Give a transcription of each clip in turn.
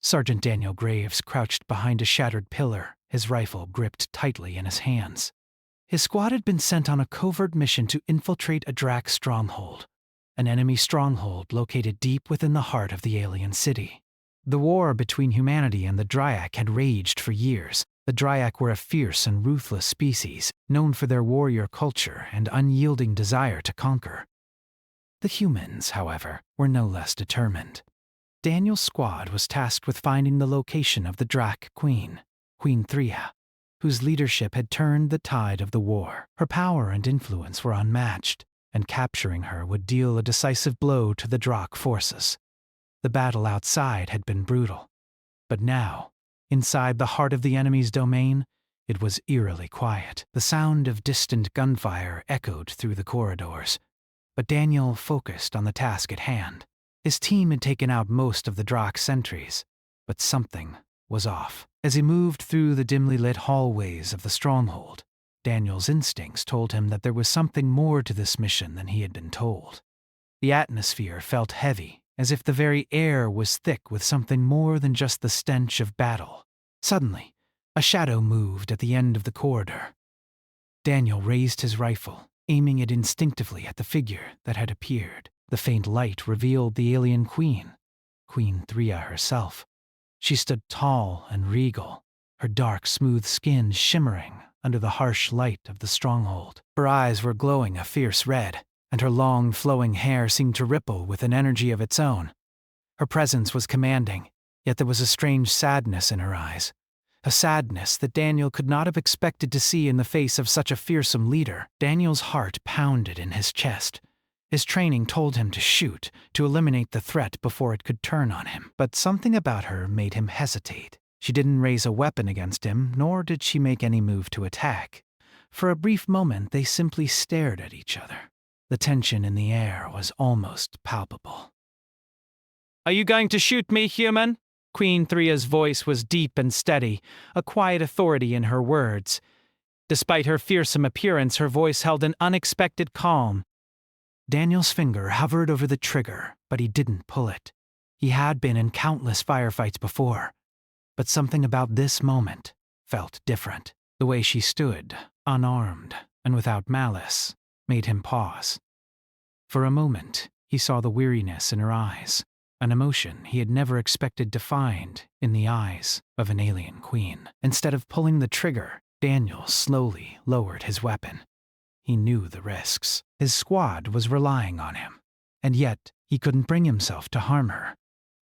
Sergeant Daniel Graves crouched behind a shattered pillar, his rifle gripped tightly in his hands. His squad had been sent on a covert mission to infiltrate a Drak stronghold, an enemy stronghold located deep within the heart of the alien city. The war between humanity and the Dryak had raged for years. The Dryak were a fierce and ruthless species, known for their warrior culture and unyielding desire to conquer. The humans, however, were no less determined. Daniel's squad was tasked with finding the location of the Drak Queen, Queen Thria, whose leadership had turned the tide of the war. Her power and influence were unmatched, and capturing her would deal a decisive blow to the Drak forces. The battle outside had been brutal, but now, inside the heart of the enemy's domain, it was eerily quiet. The sound of distant gunfire echoed through the corridors, but Daniel focused on the task at hand. His team had taken out most of the Drak sentries, but something was off. As he moved through the dimly lit hallways of the stronghold, Daniel's instincts told him that there was something more to this mission than he had been told. The atmosphere felt heavy, as if the very air was thick with something more than just the stench of battle. Suddenly, a shadow moved at the end of the corridor. Daniel raised his rifle, aiming it instinctively at the figure that had appeared. The faint light revealed the alien queen, Queen Thria herself. She stood tall and regal, her dark, smooth skin shimmering under the harsh light of the stronghold. Her eyes were glowing a fierce red, and her long, flowing hair seemed to ripple with an energy of its own. Her presence was commanding, yet there was a strange sadness in her eyes, a sadness that Daniel could not have expected to see in the face of such a fearsome leader. Daniel's heart pounded in his chest. His training told him to shoot, to eliminate the threat before it could turn on him. But something about her made him hesitate. She didn't raise a weapon against him, nor did she make any move to attack. For a brief moment, they simply stared at each other. The tension in the air was almost palpable. "Are you going to shoot me, human?" Queen Thria's voice was deep and steady, a quiet authority in her words. Despite her fearsome appearance, her voice held an unexpected calm. Daniel's finger hovered over the trigger, but he didn't pull it. He had been in countless firefights before, but something about this moment felt different. The way she stood, unarmed and without malice, made him pause. For a moment, he saw the weariness in her eyes, an emotion he had never expected to find in the eyes of an alien queen. Instead of pulling the trigger, Daniel slowly lowered his weapon. He knew the risks. His squad was relying on him, and yet he couldn't bring himself to harm her.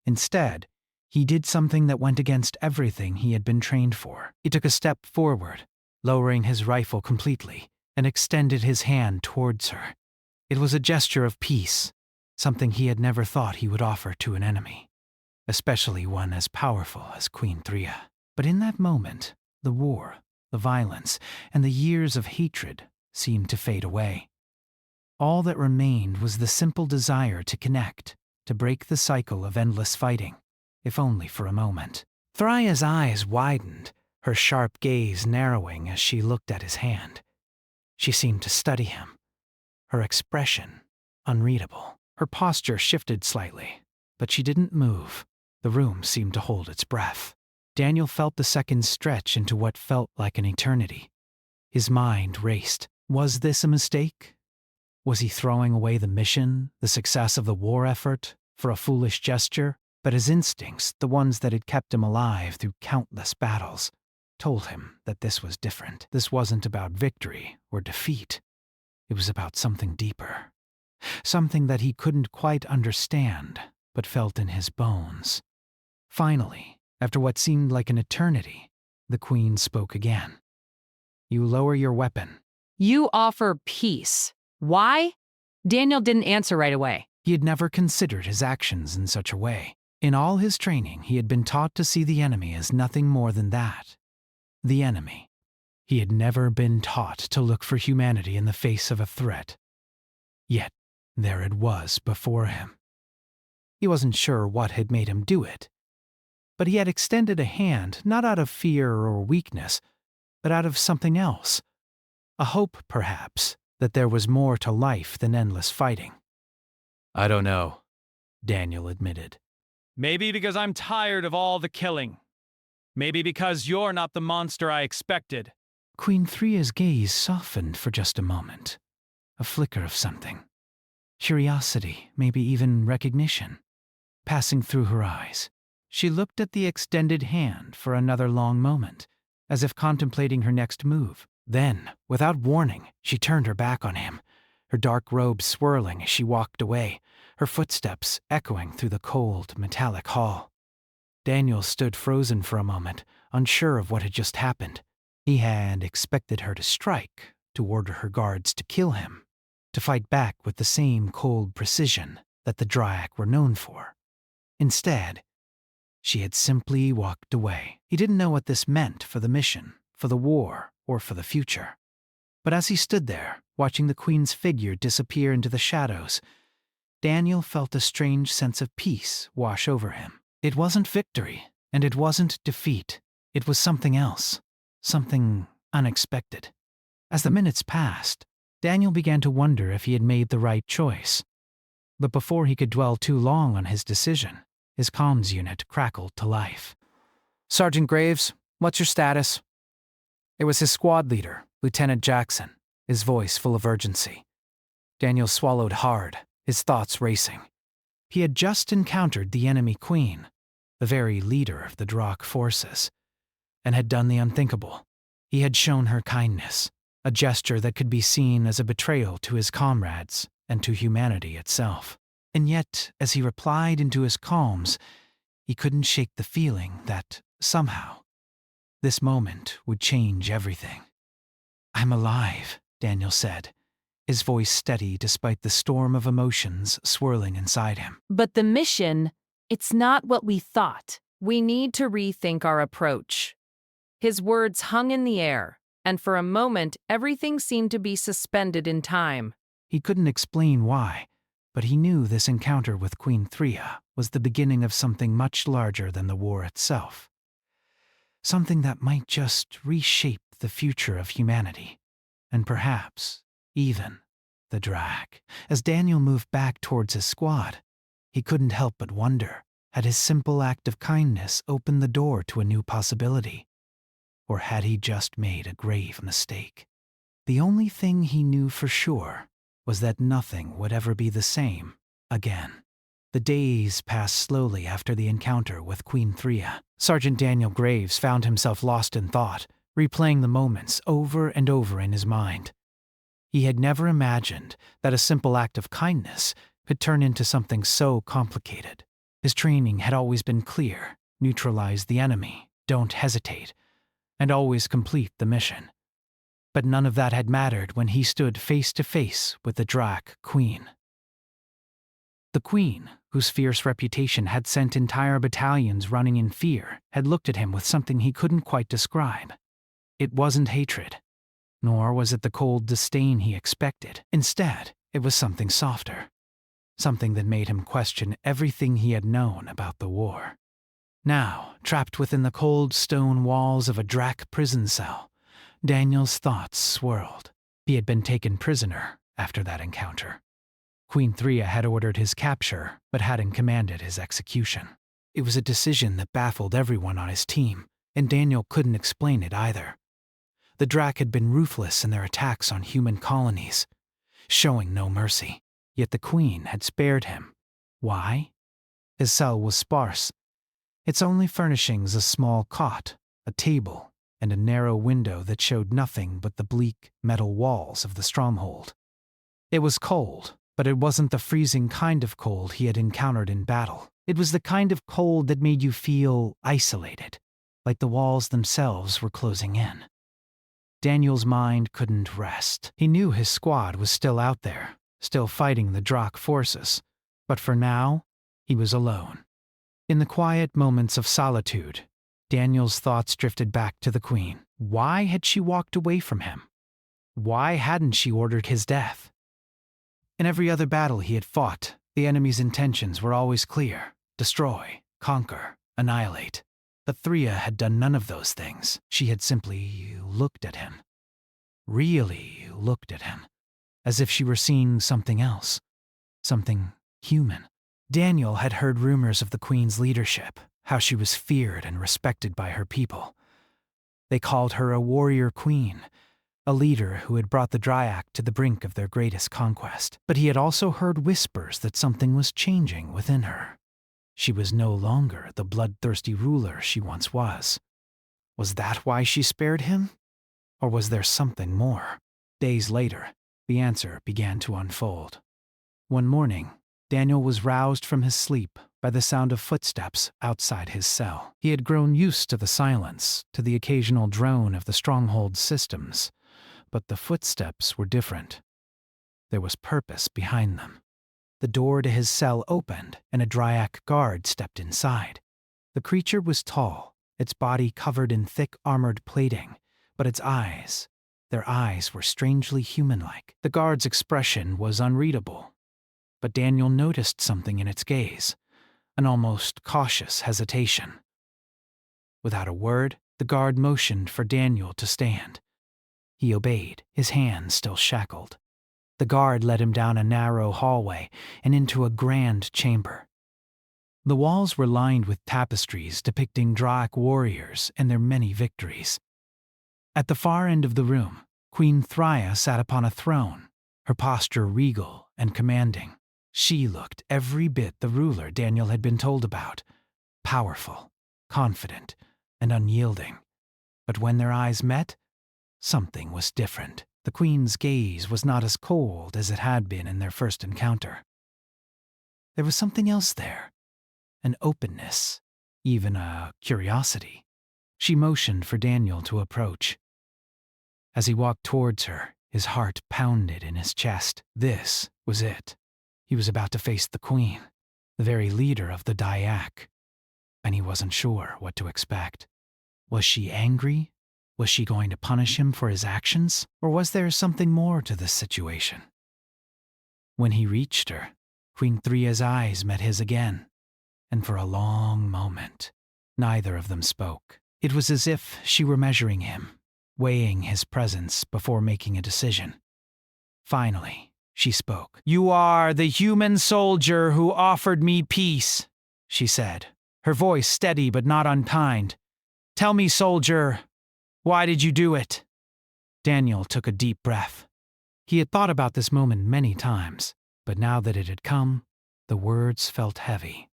Instead, he did something that went against everything he had been trained for. He took a step forward, lowering his rifle completely, and extended his hand towards her. It was a gesture of peace, something he had never thought he would offer to an enemy, especially one as powerful as Queen Thria. But in that moment, the war, the violence, and the years of hatred seemed to fade away. All that remained was the simple desire to connect, to break the cycle of endless fighting, if only for a moment. Thria's eyes widened, her sharp gaze narrowing as she looked at his hand. She seemed to study him, her expression unreadable. Her posture shifted slightly, but she didn't move. The room seemed to hold its breath. Daniel felt the seconds stretch into what felt like an eternity. His mind raced. Was this a mistake? Was he throwing away the mission, the success of the war effort, for a foolish gesture? But his instincts, the ones that had kept him alive through countless battles, told him that this was different. This wasn't about victory or defeat. It was about something deeper. Something that he couldn't quite understand, but felt in his bones. Finally, after what seemed like an eternity, the Queen spoke again. "You lower your weapon." "You offer peace. Why?" Daniel didn't answer right away. He had never considered his actions in such a way. In all his training, he had been taught to see the enemy as nothing more than that. The enemy. He had never been taught to look for humanity in the face of a threat. Yet, there it was before him. He wasn't sure what had made him do it, but he had extended a hand not out of fear or weakness, but out of something else. A hope, perhaps, that there was more to life than endless fighting. "I don't know," Daniel admitted. Maybe because I'm tired of all the killing. Maybe because you're not the monster I expected." Queen Threa's gaze softened for just a moment. A flicker of something. Curiosity, maybe even recognition, passing through her eyes. She looked at the extended hand for another long moment, as if contemplating her next move. Then, without warning, she turned her back on him, her dark robe swirling as she walked away, her footsteps echoing through the cold, metallic hall. Daniel stood frozen for a moment, unsure of what had just happened. He had expected her to strike, to order her guards to kill him, to fight back with the same cold precision that the Dryad were known for. Instead, she had simply walked away. He didn't know what this meant for the mission, for the war, or for the future. But as he stood there, watching the Queen's figure disappear into the shadows, Daniel felt a strange sense of peace wash over him. It wasn't victory, and it wasn't defeat. It was something else, something unexpected. As the minutes passed, Daniel began to wonder if he had made the right choice. But before he could dwell too long on his decision, his comms unit crackled to life. "Sergeant Graves, what's your status?" It was his squad leader, Lieutenant Jackson, his voice full of urgency. Daniel swallowed hard, his thoughts racing. He had just encountered the enemy queen, the very leader of the Drakh forces, and had done the unthinkable. He had shown her kindness, a gesture that could be seen as a betrayal to his comrades and to humanity itself. And yet, as he replied into his calms, he couldn't shake the feeling that, somehow, this moment would change everything. "I'm alive," Daniel said, his voice steady despite the storm of emotions swirling inside him. But the mission, it's not what we thought. We need to rethink our approach. His words hung in the air, and for a moment everything seemed to be suspended in time. He couldn't explain why, but he knew this encounter with Queen Threa was the beginning of something much larger than the war itself. Something that might just reshape the future of humanity, and perhaps even the Drakh. As Daniel moved back towards his squad, he couldn't help but wonder, had his simple act of kindness opened the door to a new possibility? Or had he just made a grave mistake? The only thing he knew for sure was that nothing would ever be the same again. The days passed slowly after the encounter with Queen Threa. Sergeant Daniel Graves found himself lost in thought, replaying the moments over and over in his mind. He had never imagined that a simple act of kindness could turn into something so complicated. His training had always been clear: neutralize the enemy, don't hesitate, and always complete the mission. But none of that had mattered when he stood face to face with the Drakh Queen. The Queen, whose fierce reputation had sent entire battalions running in fear, had looked at him with something he couldn't quite describe. It wasn't hatred, nor was it the cold disdain he expected. Instead, it was something softer, something that made him question everything he had known about the war. Now, trapped within the cold stone walls of a Drakh prison cell, Daniel's thoughts swirled. He had been taken prisoner after that encounter. Queen Threa had ordered his capture, but hadn't commanded his execution. It was a decision that baffled everyone on his team, and Daniel couldn't explain it either. The Drakh had been ruthless in their attacks on human colonies, showing no mercy. Yet the Queen had spared him. Why? His cell was sparse. Its only furnishings a small cot, a table, and a narrow window that showed nothing but the bleak metal walls of the stronghold. It was cold, but it wasn't the freezing kind of cold he had encountered in battle. It was the kind of cold that made you feel isolated, like the walls themselves were closing in. Daniel's mind couldn't rest. He knew his squad was still out there, still fighting the Drakh forces, but for now, he was alone. In the quiet moments of solitude, Daniel's thoughts drifted back to the Queen. Why had she walked away from him? Why hadn't she ordered his death? In every other battle he had fought, the enemy's intentions were always clear: destroy, conquer, annihilate. But Threa had done none of those things. She had simply looked at him. Really looked at him, as if she were seeing something else, something human. Daniel had heard rumors of the queen's leadership, how she was feared and respected by her people. They called her a warrior queen, a leader who had brought the Dryak to the brink of their greatest conquest. But he had also heard whispers that something was changing within her. She was no longer the bloodthirsty ruler she once was. Was that why she spared him? Or was there something more? Days later, the answer began to unfold. One morning, Daniel was roused from his sleep by the sound of footsteps outside his cell. He had grown used to the silence, to the occasional drone of the stronghold's systems, but the footsteps were different. There was purpose behind them. The door to his cell opened, and a Dryak guard stepped inside. The creature was tall, its body covered in thick armored plating, but its eyes, their eyes were strangely human-like. The guard's expression was unreadable, but Daniel noticed something in its gaze, an almost cautious hesitation. Without a word, the guard motioned for Daniel to stand. He obeyed, his hands still shackled. The guard led him down a narrow hallway and into a grand chamber. The walls were lined with tapestries depicting Dryak warriors and their many victories. At the far end of the room, Queen XTRA sat upon a throne, her posture regal and commanding. She looked every bit the ruler Daniel had been told about, powerful, confident, and unyielding. But when their eyes met, something was different. The queen's gaze was not as cold as it had been in their first encounter. There was something else there, an openness, even a curiosity. She motioned for Daniel to approach. As he walked towards her, his heart pounded in his chest. This was it. He was about to face the queen, the very leader of the Dryak, and he wasn't sure what to expect. Was she angry? Was she going to punish him for his actions? Or was there something more to this situation? When he reached her, Queen XTRA's eyes met his again, and for a long moment, neither of them spoke. It was as if she were measuring him, weighing his presence before making a decision. Finally, she spoke. "You are the human soldier who offered me peace," she said, her voice steady but not unkind. "Tell me, soldier, why did you do it?" Daniel took a deep breath. He had thought about this moment many times, but now that it had come, the words felt heavy.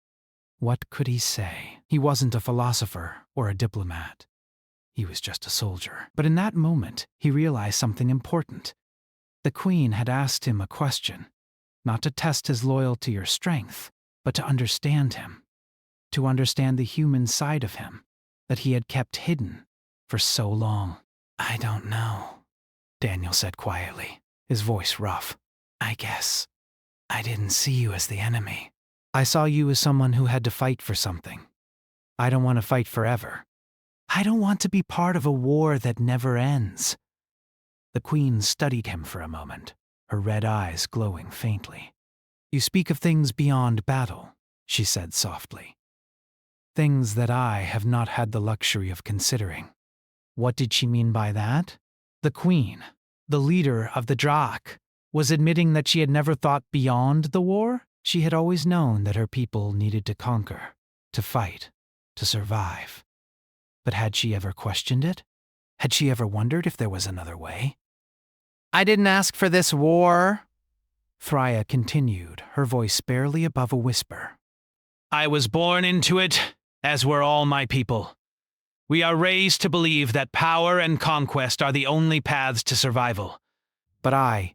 What could he say? He wasn't a philosopher or a diplomat. He was just a soldier. But in that moment, he realized something important. The queen had asked him a question, not to test his loyalty or strength, but to understand him, to understand the human side of him that he had kept hidden for so long. "I don't know," Daniel said quietly, his voice rough. "I guess I didn't see you as the enemy. I saw you as someone who had to fight for something. I don't want to fight forever. I don't want to be part of a war that never ends." The queen studied him for a moment, her red eyes glowing faintly. "You speak of things beyond battle," she said softly. "Things that I have not had the luxury of considering." What did she mean by that? The queen, the leader of the Dryak, was admitting that she had never thought beyond the war? She had always known that her people needed to conquer, to fight, to survive. But had she ever questioned it? Had she ever wondered if there was another way? "I didn't ask for this war," XTRA continued, her voice barely above a whisper. "I was born into it, as were all my people. We are raised to believe that power and conquest are the only paths to survival. But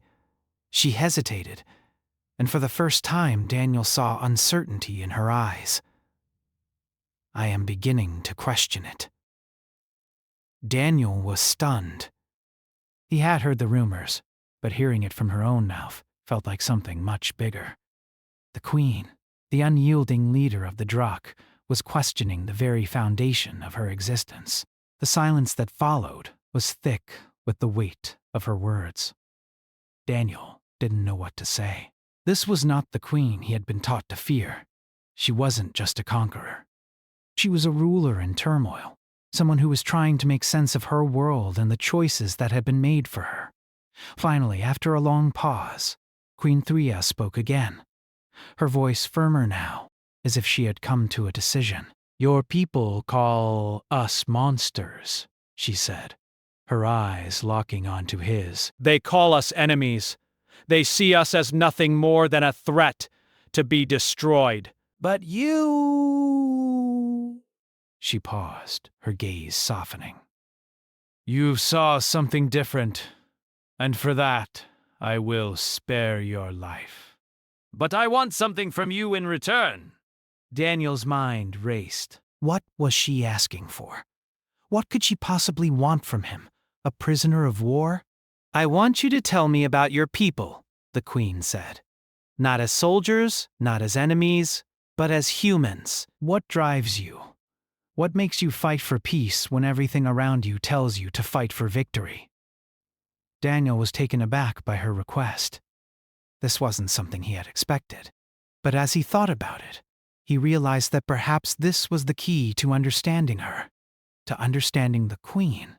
she hesitated, and for the first time Daniel saw uncertainty in her eyes. "I am beginning to question it." Daniel was stunned. He had heard the rumors, but hearing it from her own mouth felt like something much bigger. The queen, the unyielding leader of the Dryak, was questioning the very foundation of her existence. The silence that followed was thick with the weight of her words. Daniel didn't know what to say. This was not the queen he had been taught to fear. She wasn't just a conqueror. She was a ruler in turmoil, someone who was trying to make sense of her world and the choices that had been made for her. Finally, after a long pause, Queen XTRA spoke again. her voice firmer now, as if she had come to a decision. "Your people call us monsters," she said, her eyes locking onto his. "They call us enemies. They see us as nothing more than a threat to be destroyed. But you—" She paused, her gaze softening. "You saw something different, and for that, I will spare your life. But I want something from you in return." Daniel's mind raced. What was she asking for? What could she possibly want from him? A prisoner of war? "I want you to tell me about your people," the Queen said. "Not as soldiers, not as enemies, but as humans. What drives you? What makes you fight for peace when everything around you tells you to fight for victory?" Daniel was taken aback by her request. This wasn't something he had expected. But as he thought about it, he realized that perhaps this was the key to understanding her, to understanding the Queen,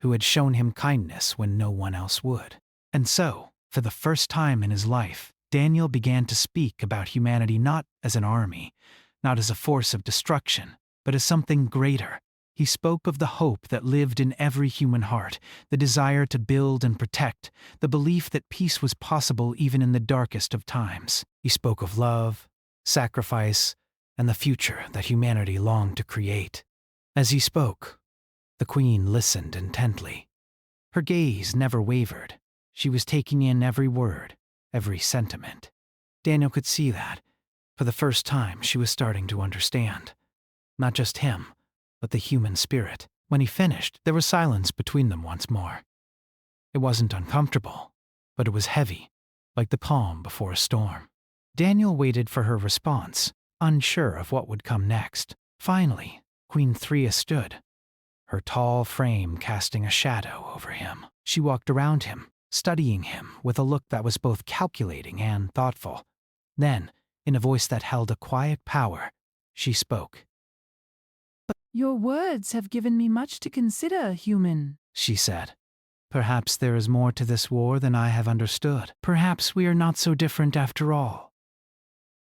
who had shown him kindness when no one else would. And so, for the first time in his life, Daniel began to speak about humanity not as an army, not as a force of destruction, but as something greater. He spoke of the hope that lived in every human heart, the desire to build and protect, the belief that peace was possible even in the darkest of times. He spoke of love, sacrifice, and the future that humanity longed to create. As he spoke, the Queen listened intently. Her gaze never wavered. She was taking in every word, every sentiment. Daniel could see that. For the first time, she was starting to understand. Not just him, but the human spirit. When he finished, there was silence between them once more. It wasn't uncomfortable, but it was heavy, like the calm before a storm. Daniel waited for her response, unsure of what would come next. Finally, Queen Threa stood, her tall frame casting a shadow over him. She walked around him, studying him with a look that was both calculating and thoughtful. Then, in a voice that held a quiet power, she spoke. "Your words have given me much to consider, human," she said. "Perhaps there is more to this war than I have understood. Perhaps we are not so different after all."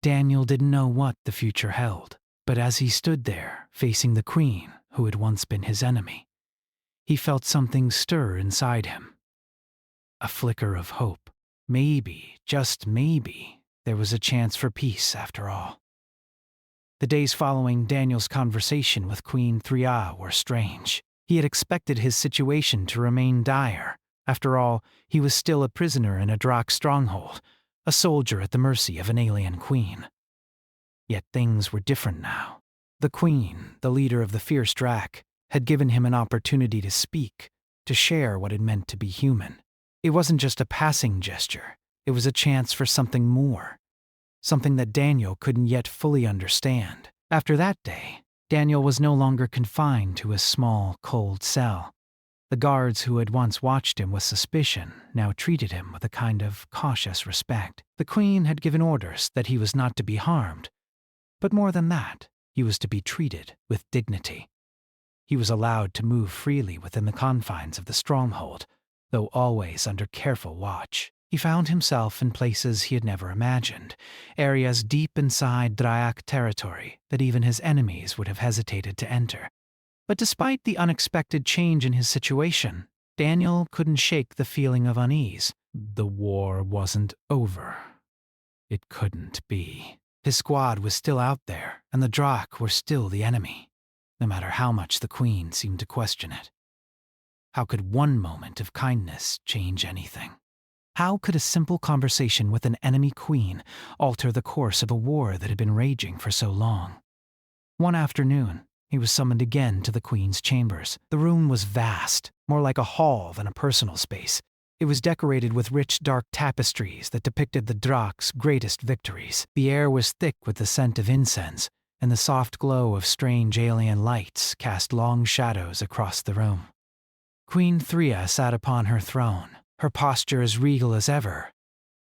Daniel didn't know what the future held, but as he stood there, facing the Queen, who had once been his enemy, he felt something stir inside him. A flicker of hope. Maybe, just maybe, there was a chance for peace after all. The days following Daniel's conversation with Queen Threa were strange. He had expected his situation to remain dire. After all, he was still a prisoner in a Drak stronghold, a soldier at the mercy of an alien queen. Yet things were different now. The Queen, the leader of the fierce Drak, had given him an opportunity to speak, to share what it meant to be human. It wasn't just a passing gesture. It was a chance for something more. Something that Daniel couldn't yet fully understand. After that day, Daniel was no longer confined to his small, cold cell. The guards who had once watched him with suspicion now treated him with a kind of cautious respect. The Queen had given orders that he was not to be harmed, but more than that, he was to be treated with dignity. He was allowed to move freely within the confines of the stronghold, though always under careful watch. He found himself in places he had never imagined, areas deep inside Dryak territory that even his enemies would have hesitated to enter. But despite the unexpected change in his situation, Daniel couldn't shake the feeling of unease. The war wasn't over. It couldn't be. His squad was still out there, and the Drak were still the enemy, no matter how much the Queen seemed to question it. How could one moment of kindness change anything? How could a simple conversation with an enemy queen alter the course of a war that had been raging for so long? One afternoon, he was summoned again to the Queen's chambers. The room was vast, more like a hall than a personal space. It was decorated with rich, dark tapestries that depicted the Drak's greatest victories. The air was thick with the scent of incense, and the soft glow of strange alien lights cast long shadows across the room. Queen Threa sat upon her throne, her posture as regal as ever,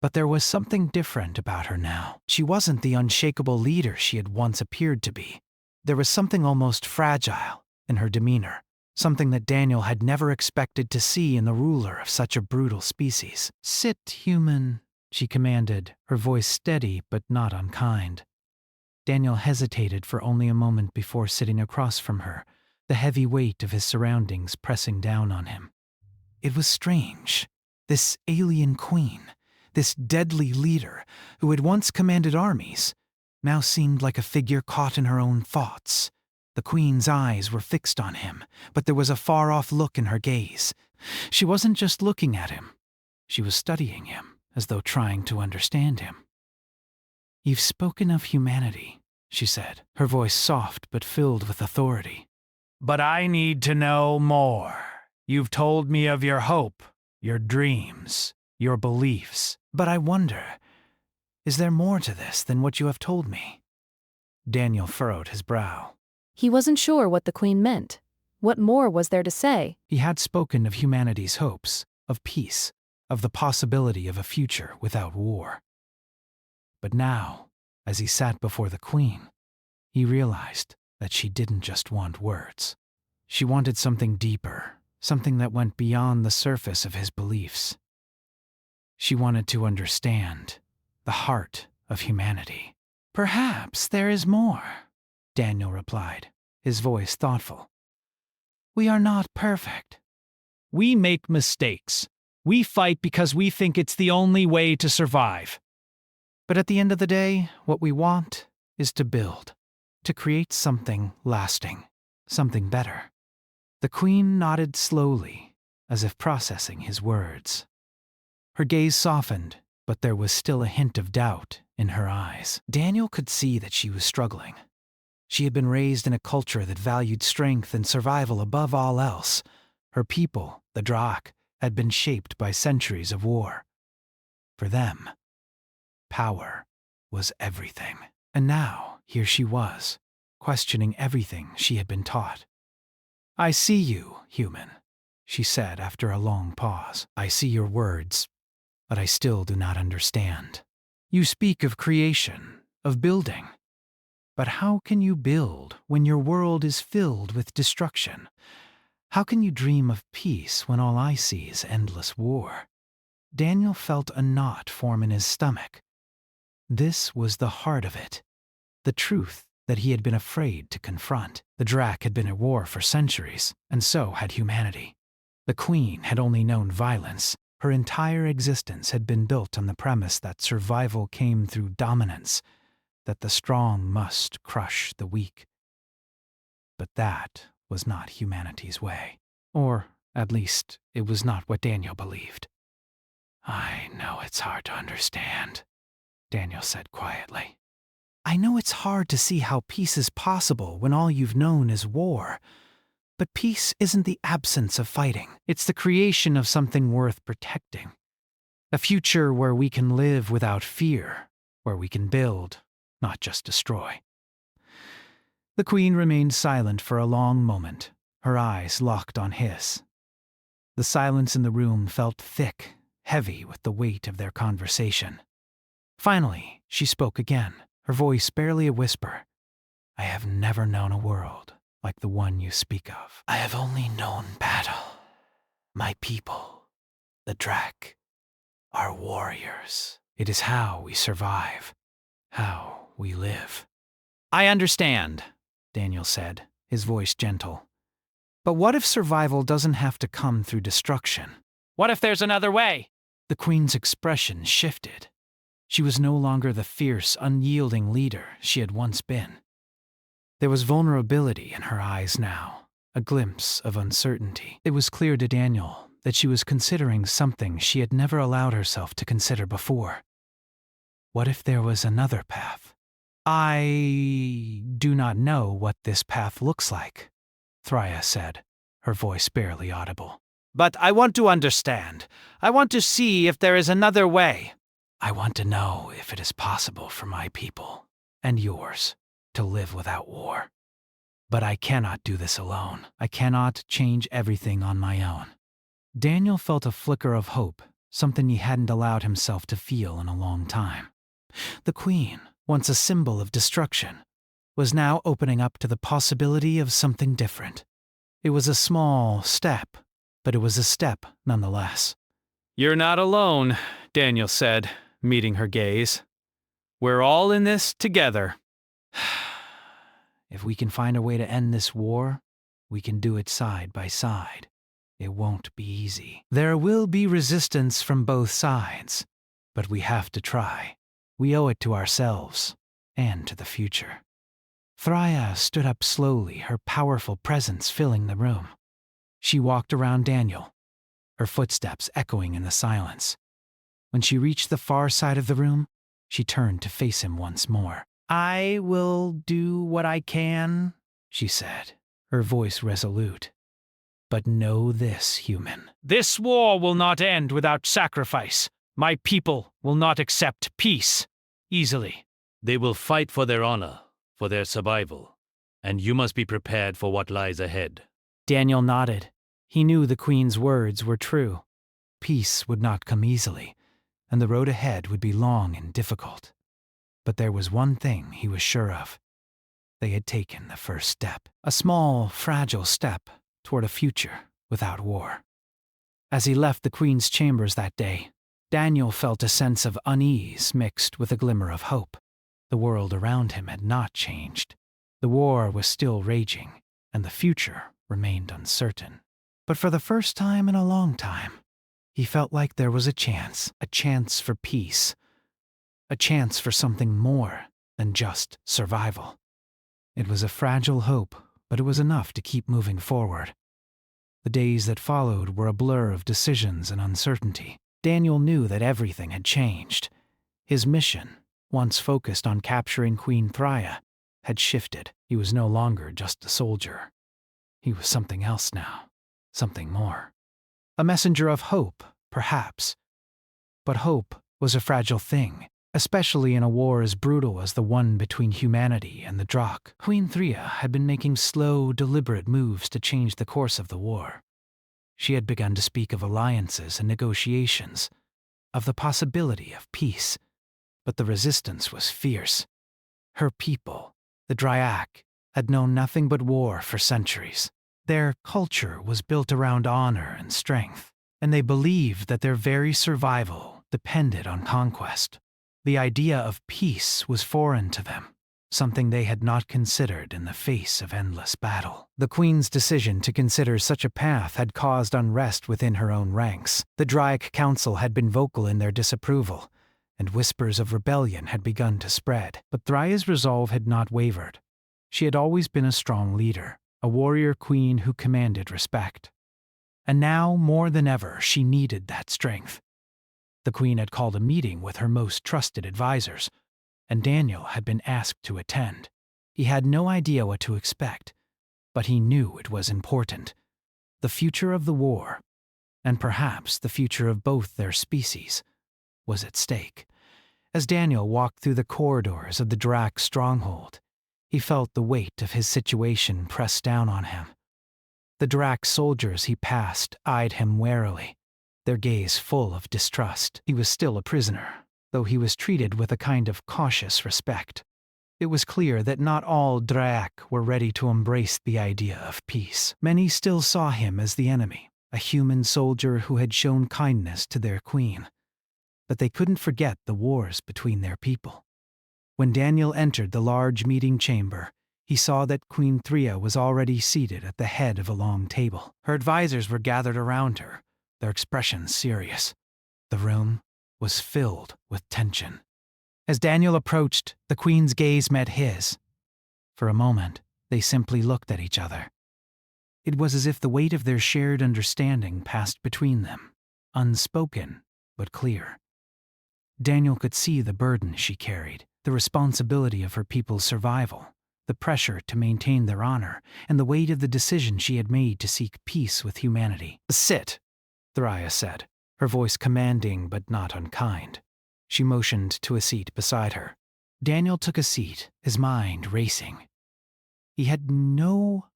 but there was something different about her now. She wasn't the unshakable leader she had once appeared to be. There was something almost fragile in her demeanor, something that Daniel had never expected to see in the ruler of such a brutal species. "Sit, human," she commanded, her voice steady but not unkind. Daniel hesitated for only a moment before sitting across from her, the heavy weight of his surroundings pressing down on him. It was strange. This alien queen, this deadly leader who had once commanded armies, now seemed like a figure caught in her own thoughts. The queen's eyes were fixed on him, but there was a far-off look in her gaze. She wasn't just looking at him. She was studying him, as though trying to understand him. "You've spoken of humanity," she said, her voice soft but filled with authority. "But I need to know more. You've told me of your hope, your dreams, your beliefs. But I wonder, is there more to this than what you have told me?" Daniel furrowed his brow. He wasn't sure what the queen meant. What more was there to say? He had spoken of humanity's hopes, of peace, of the possibility of a future without war. But now, as he sat before the queen, he realized that she didn't just want words. She wanted something deeper, something that went beyond the surface of his beliefs. She wanted to understand the heart of humanity. "Perhaps there is more," Daniel replied, his voice thoughtful. "We are not perfect. We make mistakes. We fight because we think it's the only way to survive. But at the end of the day, what we want is to build, to create something lasting, something better." The queen nodded slowly, as if processing his words. Her gaze softened, but there was still a hint of doubt in her eyes. Daniel could see that she was struggling. She had been raised in a culture that valued strength and survival above all else. Her people, the Drak, had been shaped by centuries of war. For them, power was everything. And now, here she was, questioning everything she had been taught. "I see you, human," she said after a long pause. "I see your words, but I still do not understand. You speak of creation, of building. But how can you build when your world is filled with destruction? How can you dream of peace when all I see is endless war?" Daniel felt a knot form in his stomach. This was the heart of it, the truth that he had been afraid to confront. The Drak had been at war for centuries, and so had humanity. The queen had only known violence. Her entire existence had been built on the premise that survival came through dominance, that the strong must crush the weak. But that was not humanity's way. Or, at least, it was not what Daniel believed. "I know it's hard to understand," Daniel said quietly. "I know it's hard to see how peace is possible when all you've known is war. But peace isn't the absence of fighting. It's the creation of something worth protecting. A future where we can live without fear, where we can build, not just destroy." The queen remained silent for a long moment, her eyes locked on his. The silence in the room felt thick, heavy with the weight of their conversation. Finally, she spoke again, her voice barely a whisper. "I have never known a world like the one you speak of. I have only known battle. My people, the Drak, are warriors. It is how we survive, how we live." "I understand," Daniel said, his voice gentle. "But what if survival doesn't have to come through destruction? What if there's another way?" The queen's expression shifted. She was no longer the fierce, unyielding leader she had once been. There was vulnerability in her eyes now, a glimpse of uncertainty. It was clear to Daniel that she was considering something she had never allowed herself to consider before. What if there was another path? "I do not know what this path looks like," Thrya said, her voice barely audible. "But I want to understand. I want to see if there is another way. I want to know if it is possible for my people, and yours, to live without war. But I cannot do this alone. I cannot change everything on my own." Daniel felt a flicker of hope, something he hadn't allowed himself to feel in a long time. The queen, once a symbol of destruction, was now opening up to the possibility of something different. It was a small step, but it was a step nonetheless. "You're not alone," Daniel said, meeting her gaze. We're all in this together. If we can find a way to end this war, we can do it side by side. It won't be easy. There will be resistance from both sides, but we have to try. We owe it to ourselves and to the future. Thrya stood up slowly, her powerful presence filling the room. She walked around Daniel, her footsteps echoing in the silence. When she reached the far side of the room, she turned to face him once more. I will do what I can, she said, her voice resolute. But know this, human. This war will not end without sacrifice. My people will not accept peace easily. They will fight for their honor, for their survival, and you must be prepared for what lies ahead. Daniel nodded. He knew the Queen's words were true. Peace would not come easily, and the road ahead would be long and difficult. But there was one thing he was sure of. They had taken the first step, a small, fragile step toward a future without war. As he left the Queen's chambers that day, Daniel felt a sense of unease mixed with a glimmer of hope. The world around him had not changed. The war was still raging, and the future remained uncertain. But for the first time in a long time, he felt like there was a chance for peace, a chance for something more than just survival. It was a fragile hope, but it was enough to keep moving forward. The days that followed were a blur of decisions and uncertainty. Daniel knew that everything had changed. His mission, once focused on capturing Queen Thrya, had shifted. He was no longer just a soldier. He was something else now, something more. A messenger of hope, perhaps. But hope was a fragile thing, especially in a war as brutal as the one between humanity and the Drakh. Queen Thrya had been making slow, deliberate moves to change the course of the war. She had begun to speak of alliances and negotiations, of the possibility of peace. But the resistance was fierce. Her people, the Dryak, had known nothing but war for centuries. Their culture was built around honor and strength, and they believed that their very survival depended on conquest. The idea of peace was foreign to them, something they had not considered in the face of endless battle. The Queen's decision to consider such a path had caused unrest within her own ranks. The Dryak Council had been vocal in their disapproval, and whispers of rebellion had begun to spread. But Thrya's resolve had not wavered. She had always been a strong leader, a warrior queen who commanded respect. And now, more than ever, she needed that strength. The Queen had called a meeting with her most trusted advisors, and Daniel had been asked to attend. He had no idea what to expect, but he knew it was important. The future of the war, and perhaps the future of both their species, was at stake. As Daniel walked through the corridors of the Drakh stronghold, he felt the weight of his situation press down on him. The Drakh soldiers he passed eyed him warily, their gaze full of distrust. He was still a prisoner, though he was treated with a kind of cautious respect. It was clear that not all Dryak were ready to embrace the idea of peace. Many still saw him as the enemy, a human soldier who had shown kindness to their queen. But they couldn't forget the wars between their people. When Daniel entered the large meeting chamber, he saw that Queen Thrya was already seated at the head of a long table. Her advisors were gathered around her, their expressions serious. The room was filled with tension. As Daniel approached, the Queen's gaze met his. For a moment, they simply looked at each other. It was as if the weight of their shared understanding passed between them, unspoken but clear. Daniel could see the burden she carried, the responsibility of her people's survival, the pressure to maintain their honor, and the weight of the decision she had made to seek peace with humanity. "Sit," Thrya said, her voice commanding but not unkind. She motioned to a seat beside her. Daniel took a seat, his mind racing. He had no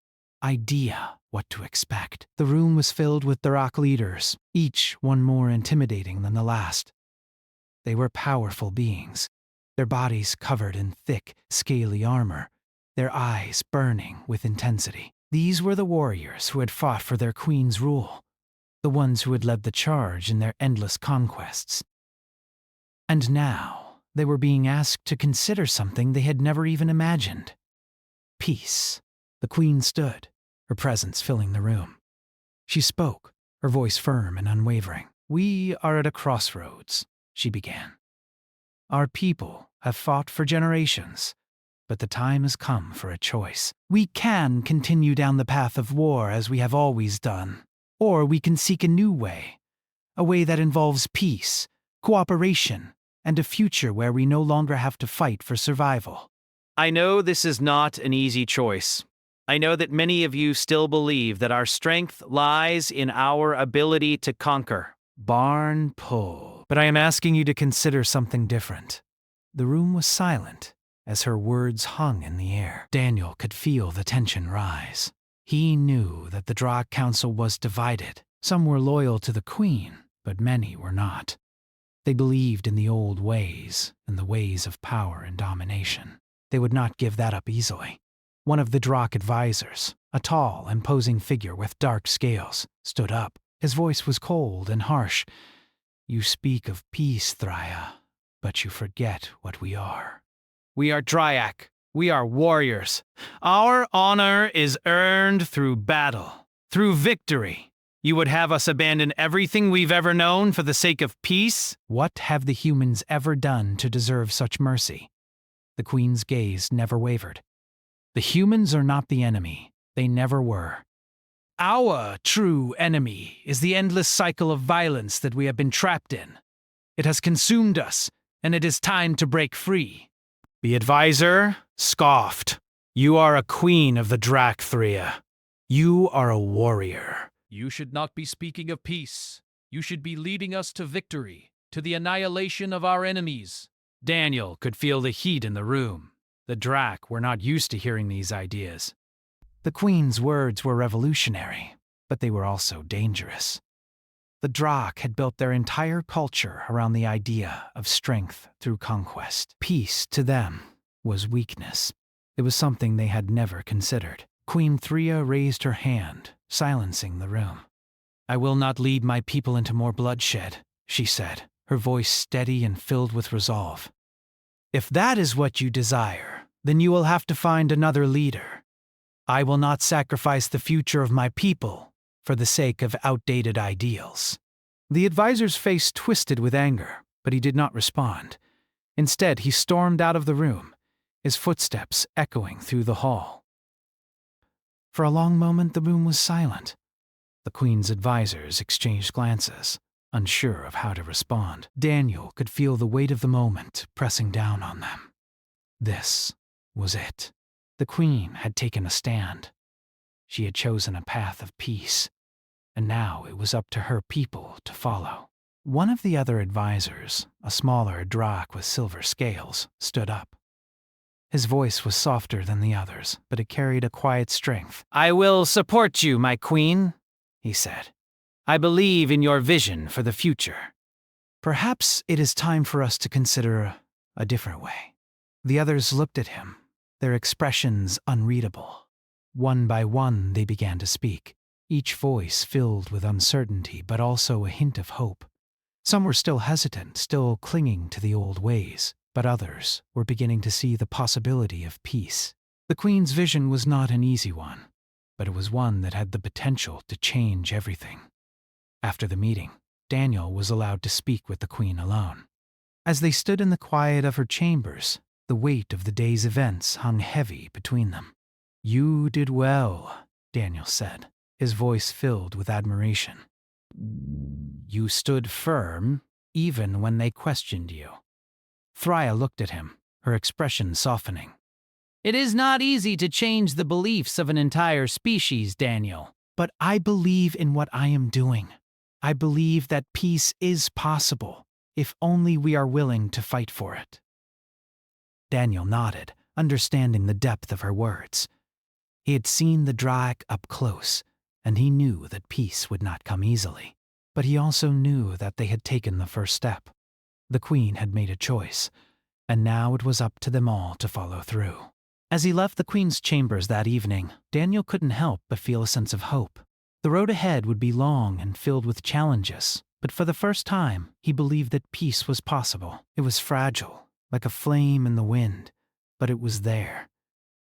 idea what to expect. The room was filled with Drakh leaders, each one more intimidating than the last. They were powerful beings, their bodies covered in thick, scaly armor, their eyes burning with intensity. These were the warriors who had fought for their queen's rule, the ones who had led the charge in their endless conquests. And now they were being asked to consider something they had never even imagined. Peace. The queen stood, her presence filling the room. She spoke, her voice firm and unwavering. "We are at a crossroads," she began. "Our people have fought for generations, but the time has come for a choice. We can continue down the path of war as we have always done, or we can seek a new way, a way that involves peace, cooperation, and a future where we no longer have to fight for survival." I know this is not an easy choice. I know that many of you still believe that our strength lies in our ability to conquer. Barn pull. But I am asking you to consider something different. The room was silent as her words hung in the air. Daniel could feel the tension rise. He knew that the Drakh Council was divided. Some were loyal to the queen, but many were not. They believed in the old ways and the ways of power and domination. They would not give that up easily. One of the Drakh advisors, a tall, imposing figure with dark scales, stood up. His voice was cold and harsh. "You speak of peace, Thraya, but you forget what we are. We are Dryak. We are warriors. Our honor is earned through battle, through victory. You would have us abandon everything we've ever known for the sake of peace? What have the humans ever done to deserve such mercy?" The queen's gaze never wavered. "The humans are not the enemy. They never were. Our true enemy is the endless cycle of violence that we have been trapped in. It has consumed us, and it is time to break free." The advisor scoffed. "You are a queen of the Drakh, Thraya. You are a warrior." "You should not be speaking of peace. You should be leading us to victory, to the annihilation of our enemies." Daniel could feel the heat in the room. The Drakh were not used to hearing these ideas. The queen's words were revolutionary, but they were also dangerous. The Drakh had built their entire culture around the idea of strength through conquest. Peace, to them, was weakness. It was something they had never considered. Queen Thraya raised her hand, silencing the room. "I will not lead my people into more bloodshed," she said, her voice steady and filled with resolve. "If that is what you desire, then you will have to find another leader. I will not sacrifice the future of my people for the sake of outdated ideals." The advisor's face twisted with anger, but he did not respond. Instead, he stormed out of the room, his footsteps echoing through the hall. For a long moment, the room was silent. The queen's advisors exchanged glances, unsure of how to respond. Daniel could feel the weight of the moment pressing down on them. This was it. The queen had taken a stand. She had chosen a path of peace, and now it was up to her people to follow. One of the other advisors, a smaller Drakh with silver scales, stood up. His voice was softer than the others, but it carried a quiet strength. "I will support you, my queen," he said. "I believe in your vision for the future. Perhaps it is time for us to consider a different way." The others looked at him, their expressions unreadable. One by one, they began to speak, each voice filled with uncertainty but also a hint of hope. Some were still hesitant, still clinging to the old ways, but others were beginning to see the possibility of peace. The queen's vision was not an easy one, but it was one that had the potential to change everything. After the meeting, Daniel was allowed to speak with the queen alone. As they stood in the quiet of her chambers, the weight of the day's events hung heavy between them. "You did well," Daniel said, his voice filled with admiration. "You stood firm, even when they questioned you." Thraya looked at him, her expression softening. "It is not easy to change the beliefs of an entire species, Daniel, but I believe in what I am doing. I believe that peace is possible, if only we are willing to fight for it." Daniel nodded, understanding the depth of her words. He had seen the Drakh up close, and he knew that peace would not come easily. But he also knew that they had taken the first step. The queen had made a choice, and now it was up to them all to follow through. As he left the queen's chambers that evening, Daniel couldn't help but feel a sense of hope. The road ahead would be long and filled with challenges, But for the first time, he believed that peace was possible. It was fragile, like a flame in the wind, but it was there.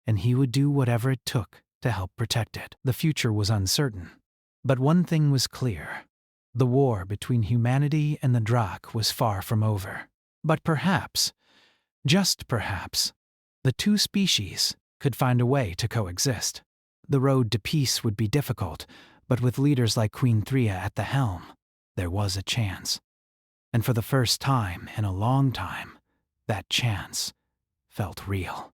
And he would do whatever it took to help protect it. The future was uncertain. But one thing was clear. The war between humanity and the Drakh was far from over. But perhaps, just perhaps, the two species could find a way to coexist. The road to peace would be difficult, but with leaders like Queen Threa at the helm, there was a chance. And for the first time in a long time, that chance felt real.